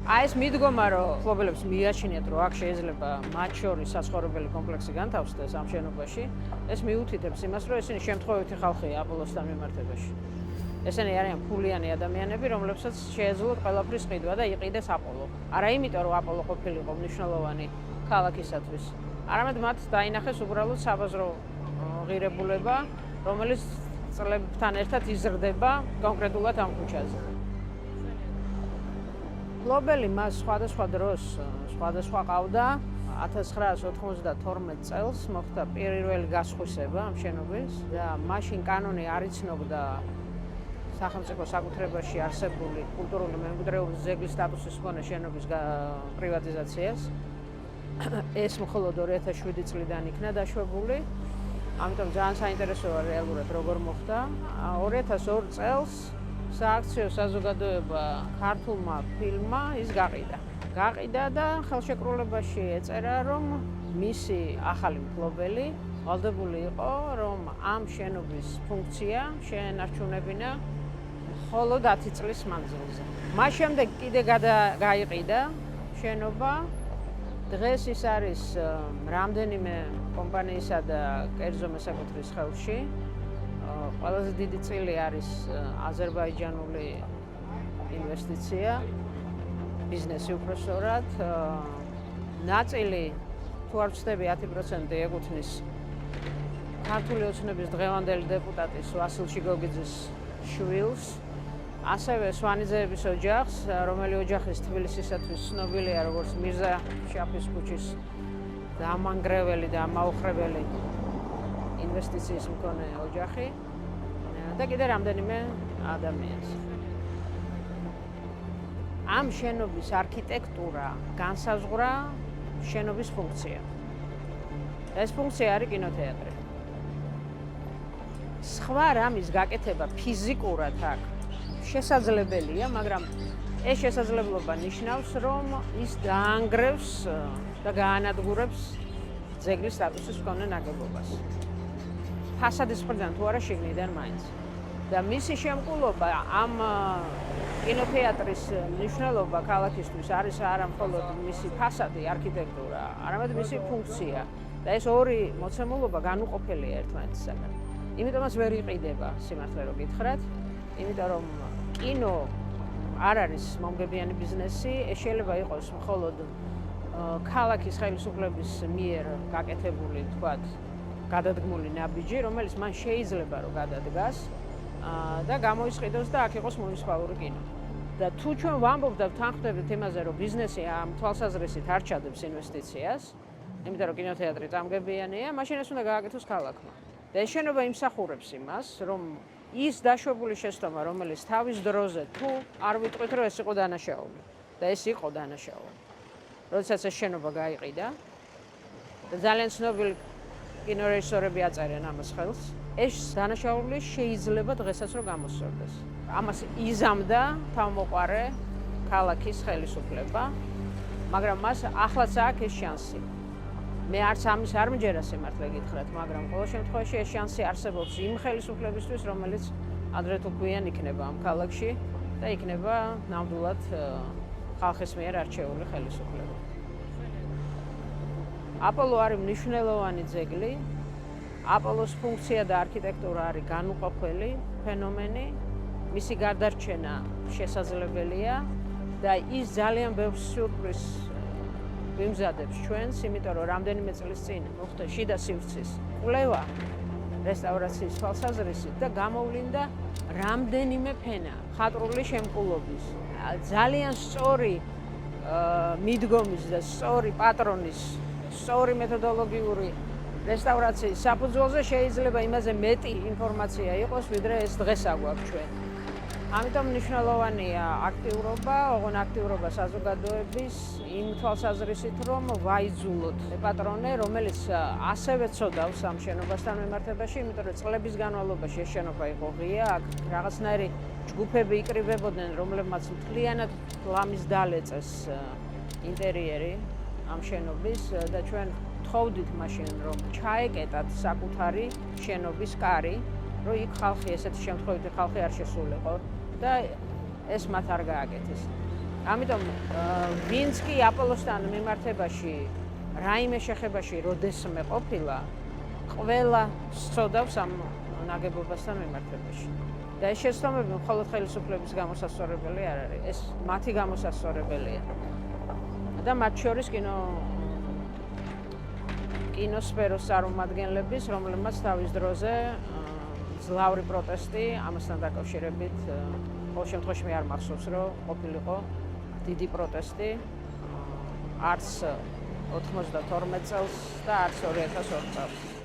აი ეს მიდგომა, რომ მფლობელებს მიაჩნიათ, რომ აქ შეიძლება მათ შორის საცხოვრებელი კომპლექსი განთავსდეს ამ შენობაში, ეს მიუთითებს იმას, რომ ესენი შემთხვევითი ხალხია აპოლოსთან მიმართებაში. ესენი არიან ფულიანი ადამიანები, რომლებსაც შეეძლოთ ყველაფრის ყიდვა და იყიდეს აპოლო. არა იმიტომ, რომ აპოლო ყოფილიყო მნიშვნელოვანი ქალაქისათვის, არამედ მათ დაინახეს უბრალოდ საბაზრო ღირებულება, რომელიც წლებთან ერთად იზრდება კონკრეტულად ამ ქუჩაზე. მფლობელი მას სხვადასხვა დროს, სხვადასხვა ყავდა. 1992 წელს მოხდა პირველი გასხვისება ამ შენობის და მაშინ კანონი არ იცნობდა სახელმწიფო საკუთრებაში არსებული კულტურული მემკვიდრეობის ძეგლის სტატუსის მქონე შენობის პრივატიზაციას. ეს მხოლოდ 2007 წლიდან იქნა დაშვებული. ამიტომ ძალიან საინტერესოა რეალურად როგორ მოხდა. 2002 წელს სააქციო საზოგადოება ქართულმა ფილმმა ის გაყიდა და ხელშეკრულებაში ეწერა, რომ მისი ახალი მფლობელი ვალდებული იყო, რომ ამ შენობის ფუნქცია შეენარჩუნებინა მხოლოდ 10 წლის მანძილზე. მას შემდეგ კიდე გაიყიდა შენობა. დღეს ის არის რამდენიმე კომპანიისა და კერძო მესაკუთრის ხელში. ყველაზე დიდი წილი არის აზერბაიჯანული ინვესტიცია, ბიზნესი უпроსორად. ნაწილი თუ არ ვცდები 10% ეკუთვნის ქართული ოცნების დღევანდელი დეპუტატის ვასილ ჩიგოგიძის შვილს, ასევე სვანიძეების ოჯახს, რომელი ოჯახის თბილისისათვის ცნობილია როგორც მირზა შაფის ქუჩის დამანგრეველი და ამაოხრებელი ინვესტიციის მქონე ოჯახი და კიდე რამდენიმე ადამიანს. ამ შენობის არქიტექტურა განსაზღვრა შენობის ფუნქცია. ეს ფუნქცია არის კინოთეატრი. სხვა რამის გაკეთება ფიზიკურად აქ შესაძლებელია, მაგრამ ეს შესაძლებლობა ნიშნავს, რომ ის დაანგრევს და გაანადგურებს ძეგლის სტატუსის მქონე ნაგებობას. ფასადის მხრიდან თუ არა შიგნიდან მაინც. და მისი შემკულობა ამ კინოთეატრის მნიშვნელობა ქალაქისთვის არის არა მხოლოდ მისი ფასადი, არქიტექტურა, არამედ მისი ფუნქცია. და ეს ორი მოცემულობა განუყოფელია ერთმანეთისაგან. იმიტომაც ვერ იყიდება სიმართლე რო გითხრათ, იმიტომ რომ კინო არ არის მომგებიანი ბიზნესი, ეს შეიძლება იყოს მხოლოდ ქალაქის ხელისუფლების მიერ გაკეთებული, თქვათ, გადადგმული ნაბიჯი, რომელიც მან შეიძლება რომ გადადგას და გამოისყიდოს და აქ იყოს მუნიციპალური კინო. და თუ ჩვენ ვამბობთ და ვთანხმდებით იმაზე, რომ ბიზნესი ამ თვალსაზრისით არ ჩადებს ინვესტიციას, იმიტომ რომ კინოთეატრი წამგებიანია, მაშინ ეს უნდა გააკეთოს ქალაქმა. და ეს შენობა იმსახურებს იმას, რომ ის დაშვებული შეცდომა, რომელიც თავის დროზე თუ არ ვიტყვით, რომ ეს იყო დანაშაული და ეს იყო დანაშაული. როდესაც ეს შენობა გაიყიდა და ძალიან ცნობილი კინორეჟისორები აწერენ ამას ხელს, ეს დანაშაული შეიძლება დღესაც რომ გამოსწორდეს. ამას იზამდა თავმოყარე ქალაქის ხელისუფლება, მაგრამ მას ახლაც აქვს ეს შანსი. მე არც ამის არ მჯერა სიმართლე გითხრათ, მაგრამ ყოველ შემთხვევაში ეს შანსი არსებობს იმ ხელისუფლებისთვის, რომელიც ადრე თუ გვიან იქნება ამ ქალაქში და იქნება ნამდვილად ხალხის მიერ არჩეული ხელისუფლება. აპოლო არის მნიშვნელოვანი ძეგლი. აპოლოს ფუნქცია და არქიტექტურა არის განუყოფელი ფენომენი. მისი გარდარჩენა შესაძლებელია და ის ძალიან ბევრ სიურპრიზს ვიმზადებს ჩვენს, იმიტომ რომ რამდენიმე წლის წინ მოხდა შიდა სივრცის კვლევა რესტავრაციის თვალსაზრისით და გამოვლინდა რამდენიმე ფენა მხატვრული შემკულობის. ძალიან სწორი მიდგომის და სწორი პატრონის, სწორი მეთოდოლოგიური რესტავრაციის საფუძველზე შეიძლება იმაზე მეტი ინფორმაცია იყოს, ვიდრე ეს დღეს აგვაქვს ჩვენ. ამიტომ მნიშვნელოვანია აქტიურობა, ოღონ აქტიურობა საზოგადოების იმ თვალსაზრისით, რომ ვაიძულოთ პატრონე, რომელიც ასევე ცოდავს ამ შენობასთან მიმართებაში, იმიტომ რომ წლების განმავლობაში ეს შენობა იყო ღია, აქ რაღაცნაირი ჯგუფები იკრიბებოდნენ, რომლებმაც მთლიანად ლამის დალეწეს ინტერიერი ამ შენობის და ჩვენ თხოვდით მაშინ, რომ ჩაეკეტათ საკუთარი შენობის კარი, რომ იქ ხალხი, ესეთი შემთხვევითი ხალხი არ შესულიყო და ეს მათ არ გააკეთეს. ამიტომ ვინც კი აპოლოსთან მიმართებაში რაიმე შეხებაში როდესმე ყოფილა, ყველა სწოდავს ამ ნაგებობასთან მიმართებაში. და ეს შეცდომები მხოლოდ ხელისუფლების გამოსასწორებელი არ არის, ეს მათი გამოსასწორებელია. და მათ შორის კინოსფეროს წარმომადგენლების, რომლებმაც თავის დროზე ძლავრი პროტესტი ამასთან დაკავშირებით, ყოველ შემთხვევაში მე არ მახსოვს, რომ ყოფილიყო დიდი პროტესტი არც 92 წელს და არც 2002 წელს.